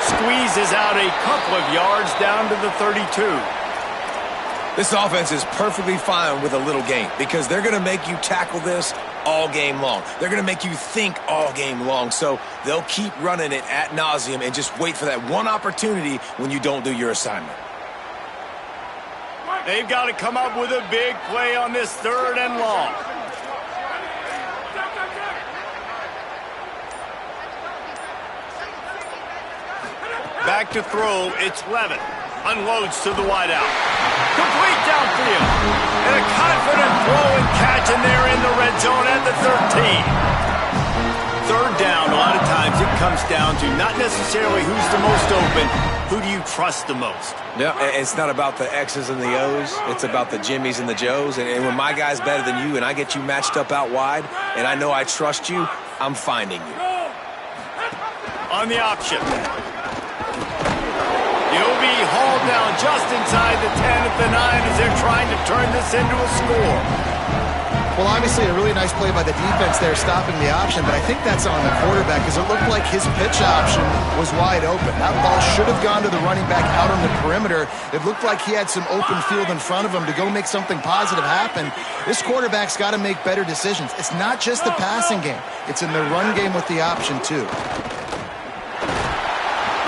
Squeezes out a couple of yards down to the 32. This offense is perfectly fine with a little gain because they're going to make you tackle this all game long. They're going to make you think all game long. So they'll keep running it ad nauseum and just wait for that one opportunity when you don't do your assignment. They've got to come up with a big play on this 3rd and long. Back to throw, it's Levitt. Unloads to the wideout. Complete downfield. And a confident throw and catch, and they're in the red zone at the 13. 3rd down, a lot of times it comes down to not necessarily who's the most open, who do you trust the most? Yeah, it's not about the X's and the O's. It's about the Jimmies and the Joes. And when my guy's better than you and I get you matched up out wide and I know I trust you, I'm finding you. On the option. He'll be hauled down just inside the 10 at the 9 as they're trying to turn this into a score. Well, obviously a really nice play by the defense there stopping the option, but I think that's on the quarterback because it looked like his pitch option was wide open. That ball should have gone to the running back out on the perimeter. It looked like he had some open field in front of him to go make something positive happen. This quarterback's got to make better decisions. It's not just the passing game. It's in the run game with the option, too.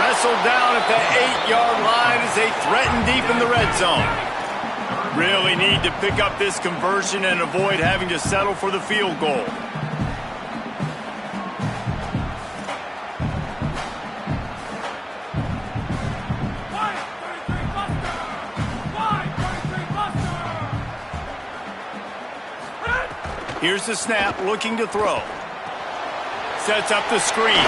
Wrestled down at the 8-yard line as they threaten deep in the red zone. Really need to pick up this conversion and avoid having to settle for the field goal. Here's the snap, looking to throw. Sets up the screen.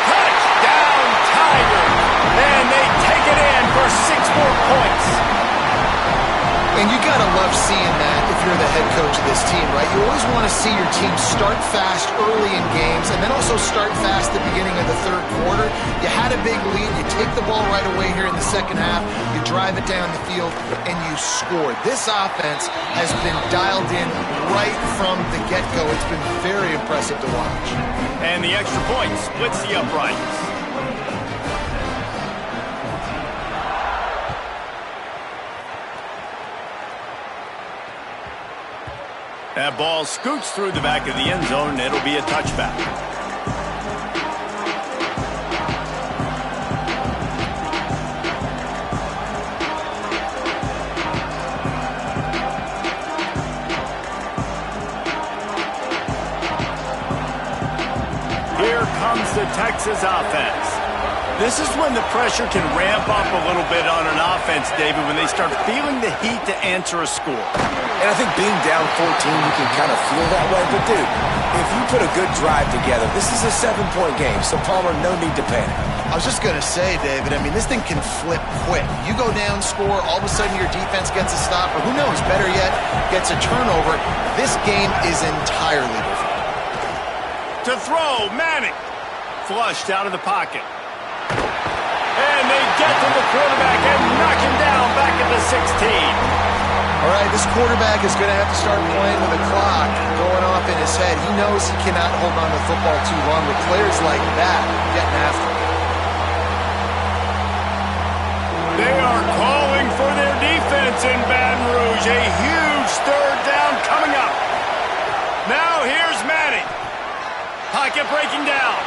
Touchdown, Tigers! And they take it in for 6 more points. And you got to love seeing that. If you're the head coach of this team, right? You always want to see your team start fast early in games and then also start fast at the beginning of the third quarter. You had a big lead. You take the ball right away here in the second half. You drive it down the field, and you score. This offense has been dialed in right from the get-go. It's been very impressive to watch. And the extra point splits the uprights. That ball scoots through the back of the end zone, and it'll be a touchback. Here comes the Texas offense. This is when the pressure can ramp up a little bit on an offense, David, when they start feeling the heat to answer a score. And I think being down 14, you can kind of feel that way. But, dude, if you put a good drive together, this is a 7-point game. So, Palmer, no need to panic. I was just going to say, David, I mean, this thing can flip quick. You go down, score, all of a sudden your defense gets a stop, or who knows, better yet, gets a turnover. This game is entirely different. To throw, Manning. Flushed out of the pocket. And they get to the quarterback and knock him down back at the 16. All right, this quarterback is going to have to start playing with the clock going off in his head. He knows he cannot hold on to the football too long with players like that getting after him. They are calling for their defense in Baton Rouge. A huge third down coming up. Now here's Manning. Pocket breaking down.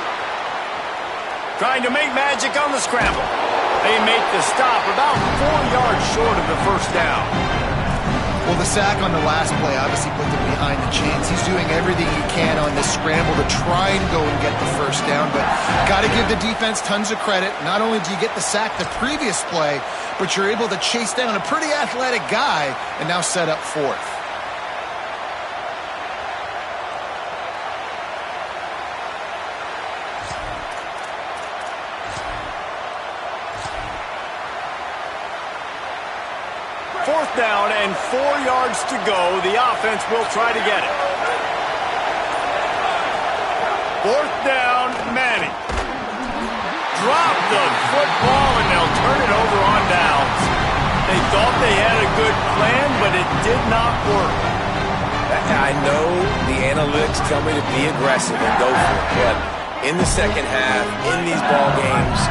Trying to make magic on the scramble. They make the stop about 4 yards short of the first down. Well, the sack on the last play obviously put them behind the chains. He's doing everything he can on this scramble to try and go and get the first down, but got to give the defense tons of credit. Not only do you get the sack the previous play, but you're able to chase down a pretty athletic guy and now set up fourth. Fourth down and 4 yards to go. The offense will try to get it. Fourth down, Manning. Drop the football, and they'll turn it over on downs. They thought they had a good plan, but it did not work. I know the analytics tell me to be aggressive and go for it, but in the second half, in these ball games,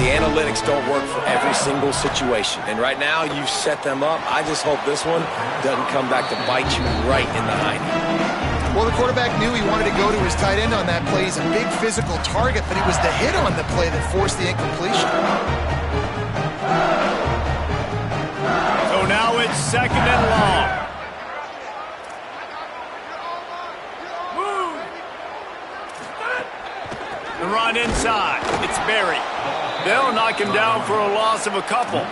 the analytics don't work for every single situation. And right now, you've set them up. I just hope this one doesn't come back to bite you right in the hiney. Well, the quarterback knew he wanted to go to his tight end on that play. He's a big physical target, but it was the hit on the play that forced the incompletion. So now it's second and long. The run inside. It's Berry. They'll knock him down for a loss of a couple.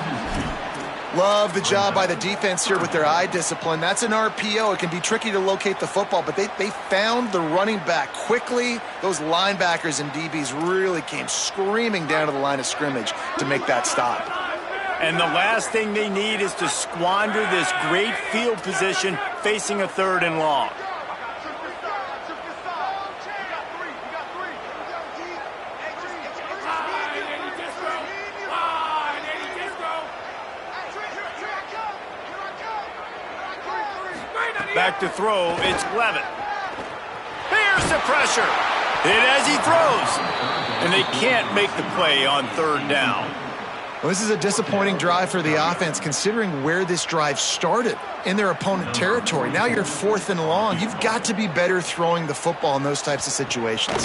Love the job by the defense here with their eye discipline. That's an RPO. It can be tricky to locate the football, but they found the running back quickly. Those linebackers and DBs really came screaming down to the line of scrimmage to make that stop. And the last thing they need is to squander this great field position facing a third and long. Back to throw, it's Levin. Here's the pressure. Hit as he throws. And they can't make the play on third down. Well, this is a disappointing drive for the offense considering where this drive started in their opponent territory. Now you're fourth and long. You've got to be better throwing the football in those types of situations.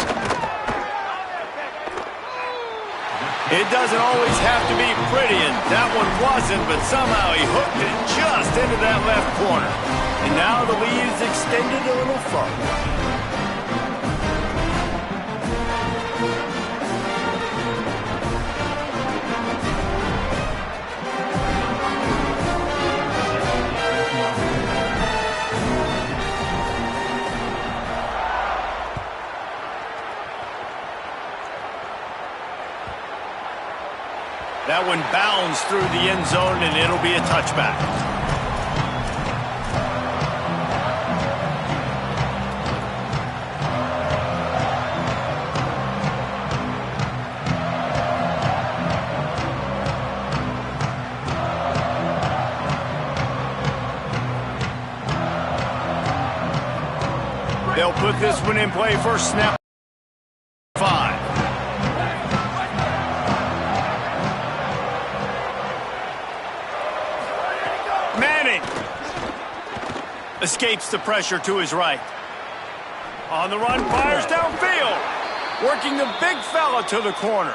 It doesn't always have to be pretty, and that one wasn't, but somehow he hooked it just into that left corner. And now the lead is extended a little further. That one bounds through the end zone, and it'll be a touchback. They'll put this one in play for snap 5. Manning escapes the pressure to his right. On the run, fires downfield. Working the big fella to the corner.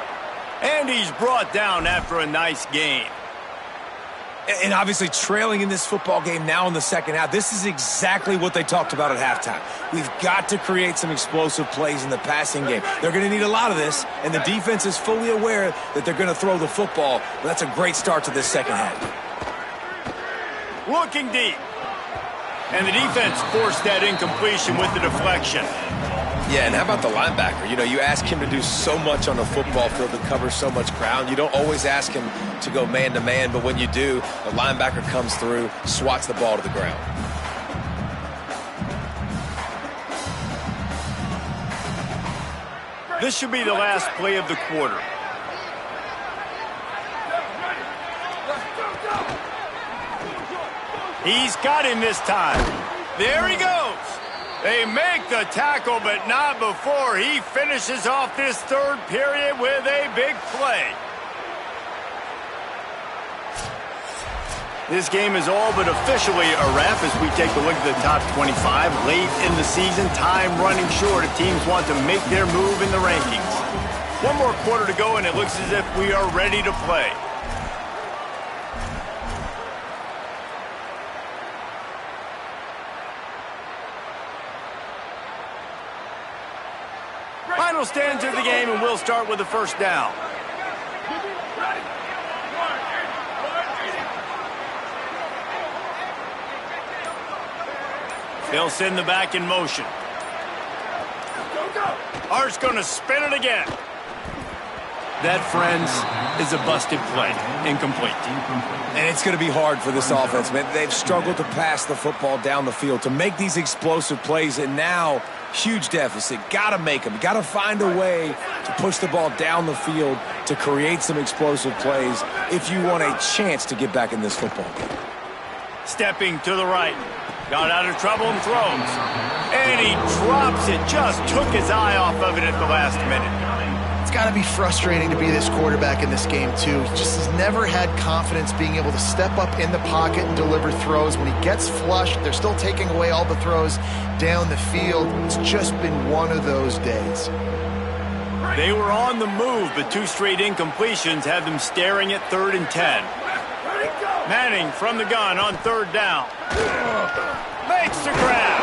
And he's brought down after a nice gain. And obviously trailing in this football game now in the second half, this is exactly what they talked about at halftime. We've got to create some explosive plays in the passing game. They're going to need a lot of this, and the defense is fully aware that they're going to throw the football. But that's a great start to this second half. Looking deep. And the defense forced that incompletion with the deflection. Yeah, and how about the linebacker? You know, you ask him to do so much on the football field to cover so much ground. You don't always ask him to go man-to-man, but when you do, the linebacker comes through, swats the ball to the ground. This should be the last play of the quarter. He's got him this time. There he goes. They make the tackle, but not before he finishes off this third period with a big play. This game is all but officially a wrap as we take a look at the top 25. Late in the season, time running short if teams want to make their move in the rankings. One more quarter to go, and it looks as if we are ready to play. Final stands of the game, and we'll start with the first down. They'll send the back in motion. Hart's going to spin it again. That, friends, is a busted play. Incomplete. And it's going to be hard for this offense, man. They've struggled to pass the football down the field, to make these explosive plays, and now huge deficit. Got to make them. Got to find a way to push the ball down the field to create some explosive plays if you want a chance to get back in this football game. Stepping to the right. Got out of trouble and throws. And he drops it. Just took his eye off of it at the last minute. It's got to be frustrating to be this quarterback in this game, too. He just has never had confidence being able to step up in the pocket and deliver throws. When he gets flushed, they're still taking away all the throws down the field. It's just been one of those days. They were on the move, but two straight incompletions have them staring at 3rd and 10. Manning from the gun on 3rd down. Makes the grab.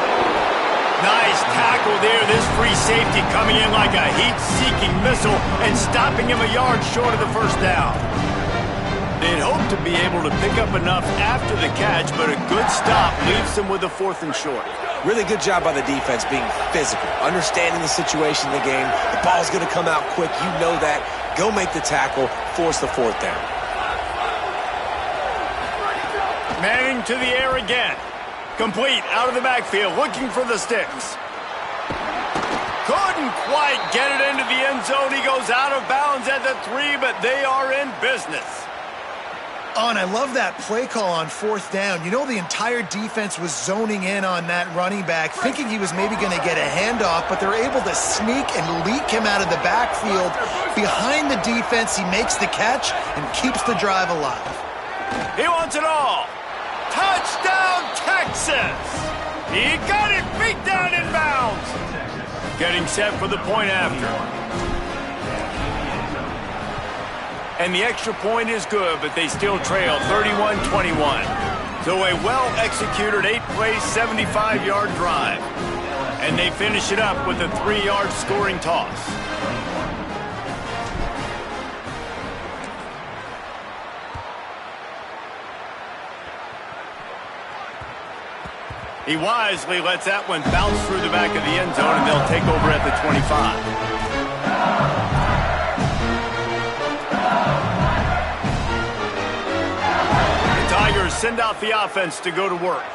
Nice tackle there. This free safety coming in like a heat-seeking missile and stopping him a yard short of the first down. They'd hoped to be able to pick up enough after the catch, but a good stop leaves them with a 4th and short. Really good job by the defense being physical, understanding the situation in the game. The ball's going to come out quick. You know that. Go make the tackle, force the 4th down. Manning to the air again. Complete out of the backfield, looking for the sticks. Couldn't quite get it into the end zone. He goes out of bounds at the 3, but they are in business. Oh, and I love that play call on 4th down. You know, the entire defense was zoning in on that running back, thinking he was maybe going to get a handoff, but they're able to sneak and leak him out of the backfield. Behind the defense, he makes the catch and keeps the drive alive. He wants it all. Touchdown, Texas! He got it beat down in bounds. Getting set for the point after. And the extra point is good, but they still trail 31-21. So a well-executed 8-play, 75-yard drive. And they finish it up with a 3-yard scoring toss. He wisely lets that one bounce through the back of the end zone, and they'll take over at the 25. The Tigers send out the offense to go to work.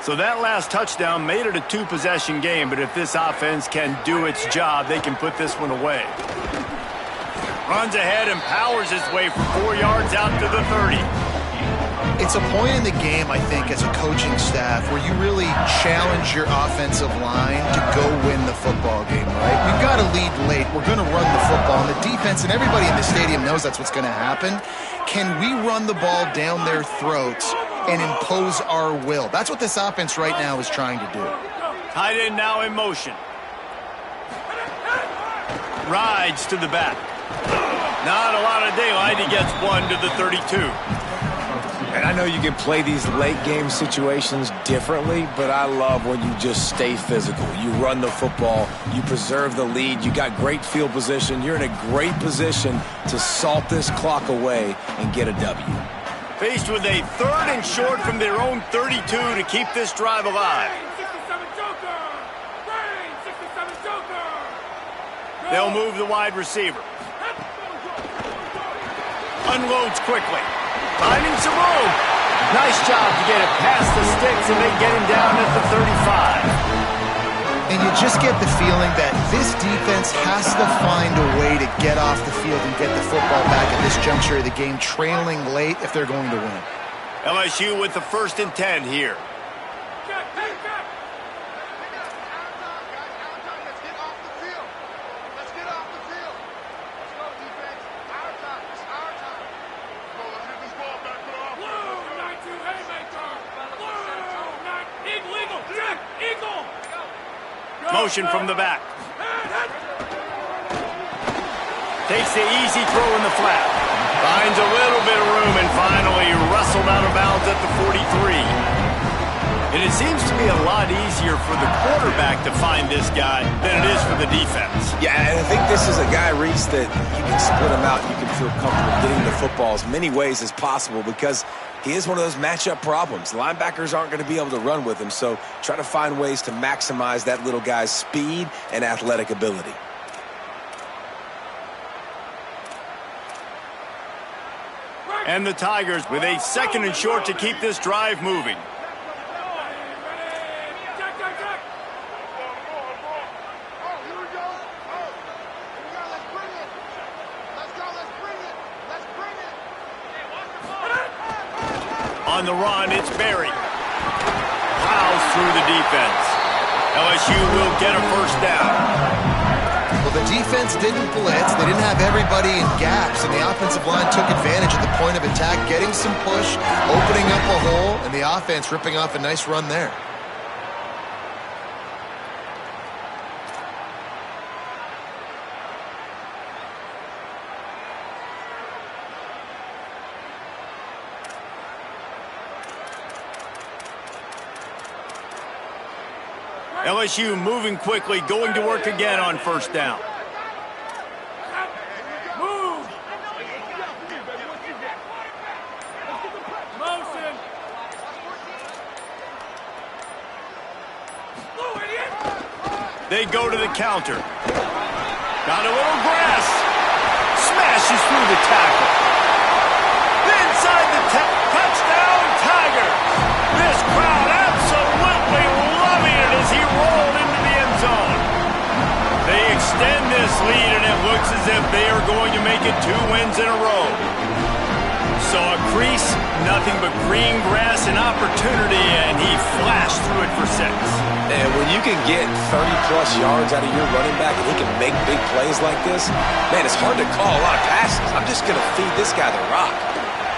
So that last touchdown made it a 2-possession game, but if this offense can do its job, they can put this one away. Runs ahead and powers his way for 4 yards out to the 30. It's It's a point in the game, I think, as a coaching staff where you really challenge your offensive line to go win the football game, right? We've got to lead late. We're going to run the football. And the defense and everybody in the stadium knows that's what's going to happen. Can we run the ball down their throats and impose our will? That's what this offense right now is trying to do. Tight end now in motion. Rides to the back. Not a lot of daylight. He gets one to the 32. And I know you can play these late game situations differently, but I love when you just stay physical. You run the football, you preserve the lead, you got great field position, you're in a great position to salt this clock away and get a W. Faced with a 3rd and short from their own 32 to keep this drive alive. They'll move the wide receiver. Unloads quickly. Finding some room. Nice job to get it past the sticks, and they get him down at the 35. And you just get the feeling that this defense has to find a way to get off the field and get the football back at this juncture of the game, trailing late if they're going to win. LSU with the 1st and 10 here. Motion from the back. Takes the easy throw in the flat. Finds a little bit of room and finally wrestled out of bounds at the 43. And it seems to be a lot easier for the quarterback to find this guy than it is for the defense. Yeah, and I think this is a guy, Reese, that you can split him out. You can feel comfortable getting the football as many ways as possible because he is one of those matchup problems. Linebackers aren't going to be able to run with him, so try to find ways to maximize that little guy's speed and athletic ability. And the Tigers with a 2nd and short to keep this drive moving. On the run, it's Berry. Plows through the defense. LSU will get a 1st down. Well, the defense didn't blitz. They didn't have everybody in gaps, and the offensive line took advantage at the point of attack, getting some push, opening up a hole, and the offense ripping off a nice run there. LSU moving quickly, going to work again on 1st down. Move. Motion. They go to the counter. Got a little grass. Smashes through the tackle. Inside the touchdown, Tigers. This crowd absolutely loving it as he rolled into the end zone. They extend this lead, and it looks as if they are going to make it 2 wins in a row. Saw a crease, nothing but green grass and opportunity, and he flashed through it for 6. And when you can get 30-plus yards out of your running back and he can make big plays like this, man, it's hard to call a lot of passes. I'm just going to feed this guy the rock.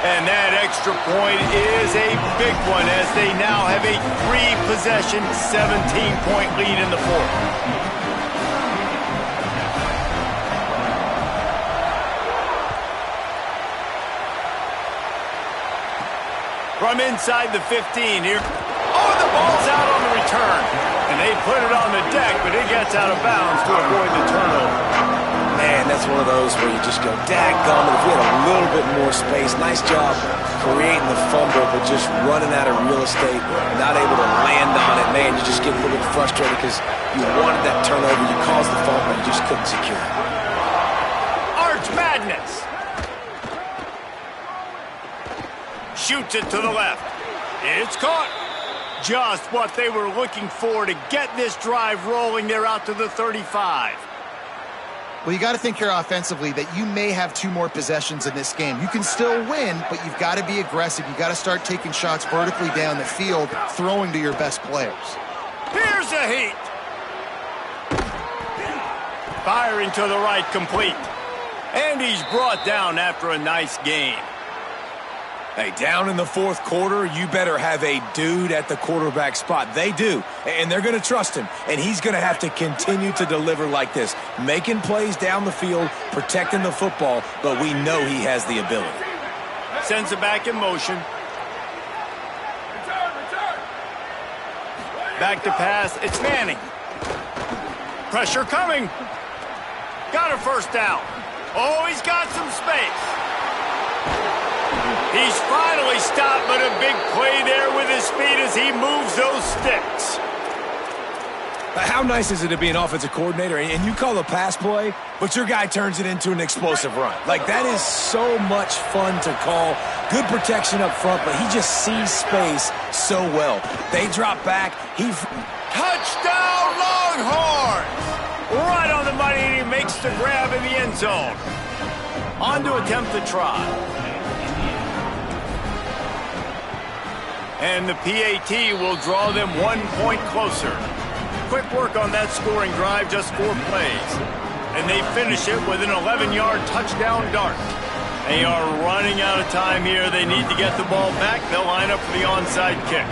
And that extra point is a big one as they now have a 3-possession, 17-point lead in the 4th. From inside the 15 here. Oh, the ball's out on the return. And they put it on the deck, but it gets out of bounds to avoid the turnover. Man, that's one of those where you just go, dadgummit, if we had a little bit more space. Nice job creating the fumble, but just running out of real estate, not able to land on it. Man, you just get a little bit frustrated because you wanted that turnover. You caused the fumble, you just couldn't secure it. Arch Madness. Shoots it to the left. It's caught. Just what they were looking for to get this drive rolling. They're out to the 35. Well, you got to think here offensively that you may have 2 more possessions in this game. You can still win, but you've got to be aggressive. You've got to start taking shots vertically down the field, throwing to your best players. Here's a heat. Firing to the right, complete. And he's brought down after a nice game. Hey, down in the 4th quarter, you better have a dude at the quarterback spot. They do, and they're going to trust him. And he's going to have to continue to deliver like this, making plays down the field, protecting the football, but we know he has the ability. Sends it back in motion. Back to pass. It's Manning. Pressure coming. Got a first down. Oh, he's got some space. He's finally stopped, but a big play there with his feet as he moves those sticks. How nice is it to be an offensive coordinator and you call a pass play, but your guy turns it into an explosive run? Like, that is so much fun to call. Good protection up front, but he just sees space so well. They drop back. Touchdown, Longhorns! Right on the money, and he makes the grab in the end zone. On to attempt the try. And the PAT will draw them 1 point closer. Quick work on that scoring drive, just 4 plays. And they finish it with an 11-yard touchdown dart. They are running out of time here. They need to get the ball back. They'll line up for the onside kick.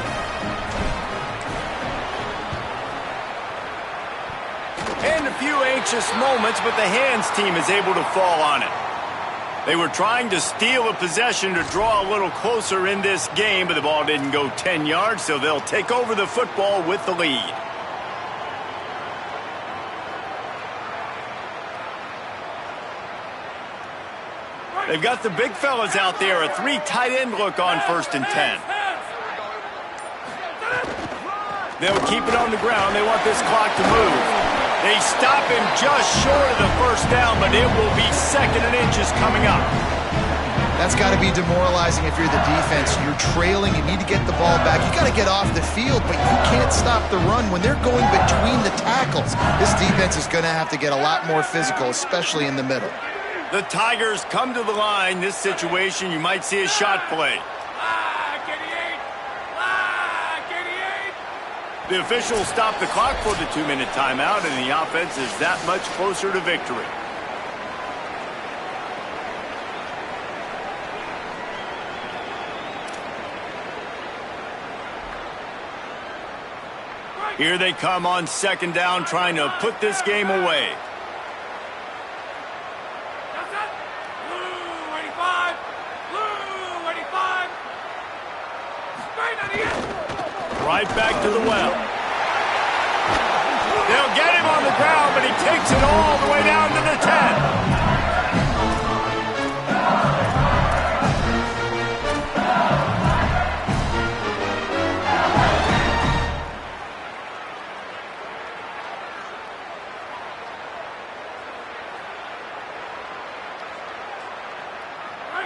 And a few anxious moments, but the hands team is able to fall on it. They were trying to steal a possession to draw a little closer in this game, but the ball didn't go 10 yards, so they'll take over the football with the lead. They've got the big fellas out there, a 3 tight end look on 1st and 10. They'll keep it on the ground. They want this clock to move. They stop him just short of the first down, but it will be 2nd and inches coming up. That's got to be demoralizing if you're the defense. You're trailing. You need to get the ball back. You got to get off the field, but you can't stop the run when they're going between the tackles. This defense is going to have to get a lot more physical, especially in the middle. The Tigers come to the line. This situation, you might see a shot play. The officials stop the clock for the 2-minute timeout, and the offense is that much closer to victory. Here they come on 2nd down, trying to put this game away. Right back to the well. They'll get him on the ground, but he takes it all the way down to the 10.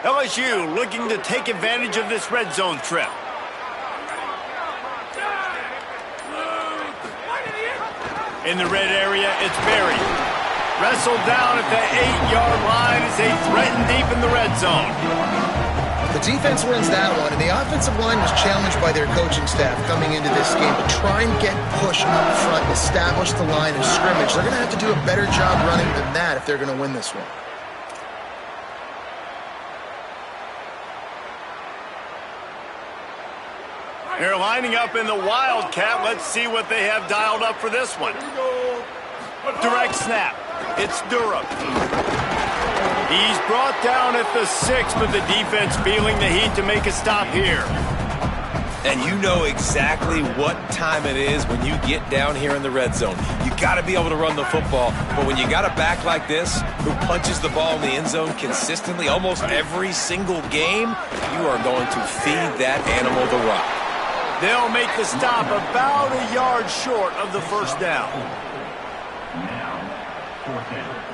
LSU looking to take advantage of this red zone trip. In the red area, it's Berry. Wrestled down at the 8-yard line as they threaten deep in the red zone. The defense wins that one, and the offensive line was challenged by their coaching staff coming into this game to try and get push up front, establish the line of scrimmage. They're going to have to do a better job running than that if they're going to win this one. They're lining up in the Wildcat. Let's see what they have dialed up for this one. Direct snap. It's Durham. He's brought down at the 6, but the defense feeling the heat to make a stop here. And you know exactly what time it is when you get down here in the red zone. You got to be able to run the football, but when you got a back like this who punches the ball in the end zone consistently almost every single game, you are going to feed that animal the rock. They'll make the stop about a yard short of the first down. Now, 4th down.